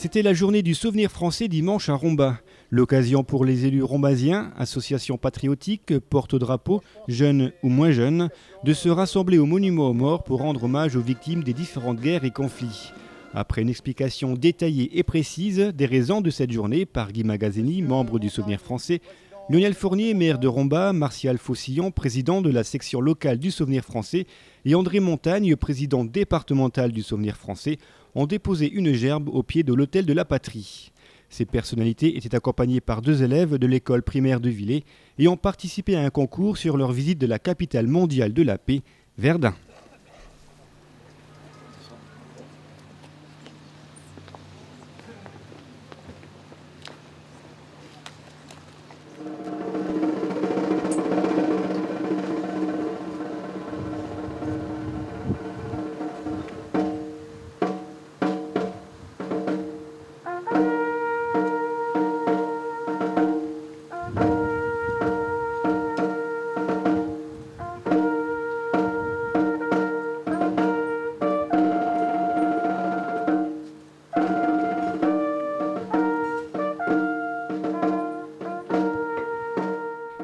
C'était la journée du souvenir français dimanche à Romba. L'occasion pour les élus rombasiens, associations patriotiques, porte-drapeaux, jeunes ou moins jeunes, de se rassembler au monument aux morts pour rendre hommage aux victimes des différentes guerres et conflits. Après une explication détaillée et précise des raisons de cette journée par Guy Magazzini, membre du Souvenir français, Lionel Fournier, maire de Romba, Martial Faucillon, président de la section locale du Souvenir français, et André Montagne, président départemental du Souvenir français, ont déposé une gerbe au pied de l'hôtel de la Patrie. Ces personnalités étaient accompagnées par 2 élèves de l'école primaire de Villers et ont participé à un concours sur leur visite de la capitale mondiale de la paix, Verdun.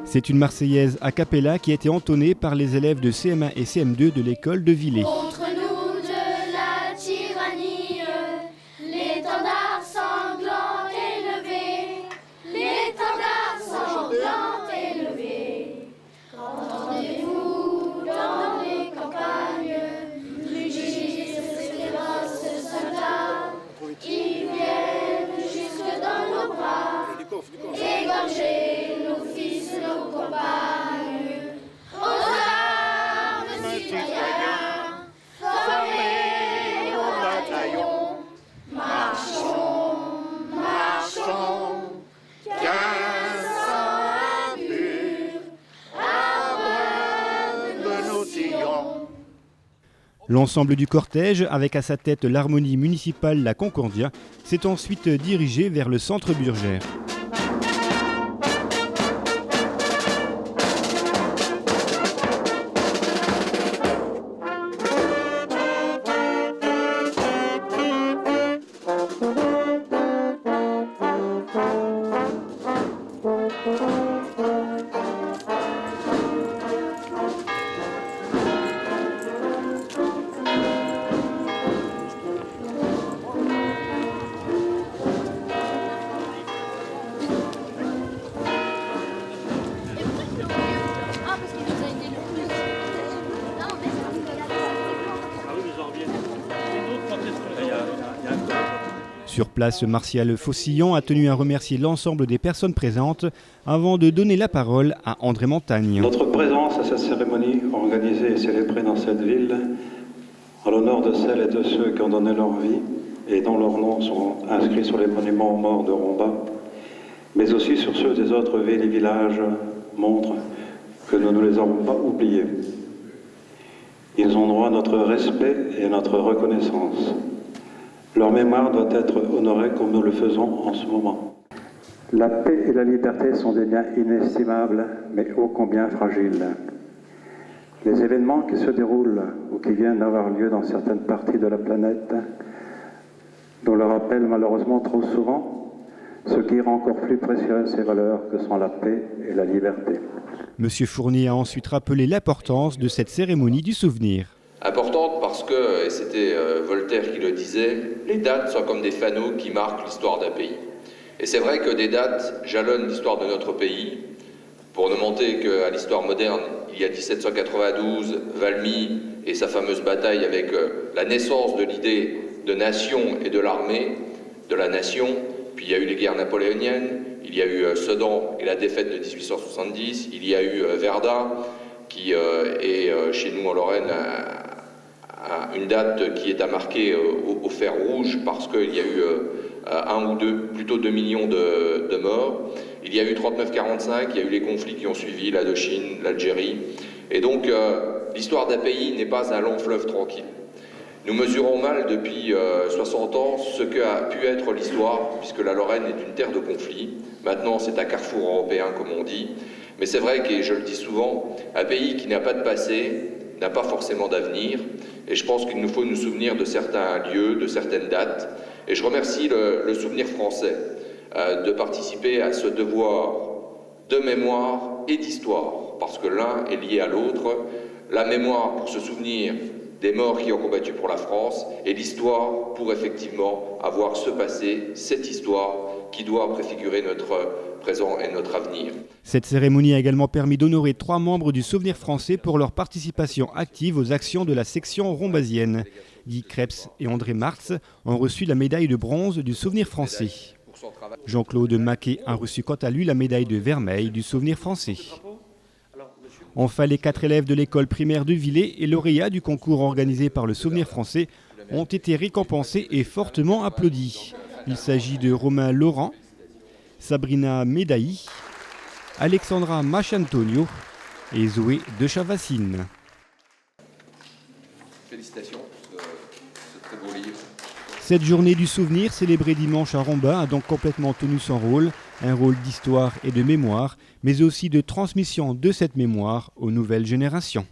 C'est une Marseillaise a cappella qui a été entonnée par les élèves de CM1 et CM2 de l'école de Villers. Contre nous de la tyrannie, l'étendard sanglant élevé, l'étendard sanglant élevé. Entendez-vous dans les campagnes, rugir ces féroces soldats qui viennent jusque dans nos bras, égorger nos fils, nos compagnes, aux armes citoyens, formés au bataillon. Marchons, marchons, qu'un sang impur abreuve de nos sillons. L'ensemble du cortège, avec à sa tête l'harmonie municipale La Concordia, s'est ensuite dirigé vers le centre Burgère. Sur place, Martial Faucillon a tenu à remercier l'ensemble des personnes présentes avant de donner la parole à André Montagne. Notre présence à cette cérémonie organisée et célébrée dans cette ville, en l'honneur de celles et de ceux qui ont donné leur vie et dont leurs noms sont inscrits sur les monuments aux morts de Romba, mais aussi sur ceux des autres villes et villages, montre que nous ne les avons pas oubliés. Ils ont droit à notre respect et à notre reconnaissance. Leur mémoire doit être honorée comme nous le faisons en ce moment. La paix et la liberté sont des biens inestimables, mais ô combien fragiles. Les événements qui se déroulent ou qui viennent d'avoir lieu dans certaines parties de la planète nous le rappellent malheureusement trop souvent, ce qui rend encore plus précieuses ces valeurs que sont la paix et la liberté. Monsieur Fournier a ensuite rappelé l'importance de cette cérémonie du souvenir. Importante parce que, et c'était Voltaire qui le disait, les dates sont comme des fanaux qui marquent l'histoire d'un pays. Et c'est vrai que des dates jalonnent l'histoire de notre pays. Pour ne monter qu'à l'histoire moderne, il y a 1792, Valmy et sa fameuse bataille avec la naissance de l'idée de nation et de l'armée, de la nation. Puis il y a eu les guerres napoléoniennes, il y a eu Sedan et la défaite de 1870, il y a eu Verdun, qui est chez nous en Lorraine une date qui est à marquer au fer rouge parce qu'il y a eu 1 ou 2, plutôt 2 millions de morts. Il y a eu 39-45, il y a eu les conflits qui ont suivi, l'Indochine, l'Algérie. Et donc l'histoire d'un pays n'est pas un long fleuve tranquille. Nous mesurons mal depuis 60 ans ce qu'a pu être l'histoire, puisque la Lorraine est une terre de conflits. Maintenant, c'est un carrefour européen, comme on dit. Mais c'est vrai, et je le dis souvent, un pays qui n'a pas de passé n'a pas forcément d'avenir. Et je pense qu'il nous faut nous souvenir de certains lieux, de certaines dates. Et je remercie le Souvenir français de participer à ce devoir de mémoire et d'histoire, parce que l'un est lié à l'autre. La mémoire pour se souvenir des morts qui ont combattu pour la France, et l'histoire pour effectivement avoir ce passé, cette histoire qui doit préfigurer notre présent et notre avenir. Cette cérémonie a également permis d'honorer 3 membres du Souvenir français pour leur participation active aux actions de la section rombasienne. Guy Krebs et André Marx ont reçu la médaille de bronze du Souvenir français. Jean-Claude Maquet a reçu quant à lui la médaille de vermeil du Souvenir français. Enfin, les 4 élèves de l'école primaire de Villers et lauréats du concours organisé par le Souvenir français ont été récompensés et fortement applaudis. Il s'agit de Romain Laurent, Sabrina Médailly, Alexandra Machantonio et Zoé de Chavassine. Félicitations pour ce très beau livre. Cette journée du souvenir, célébrée dimanche à Rombin, a donc complètement tenu son rôle, un rôle d'histoire et de mémoire, mais aussi de transmission de cette mémoire aux nouvelles générations.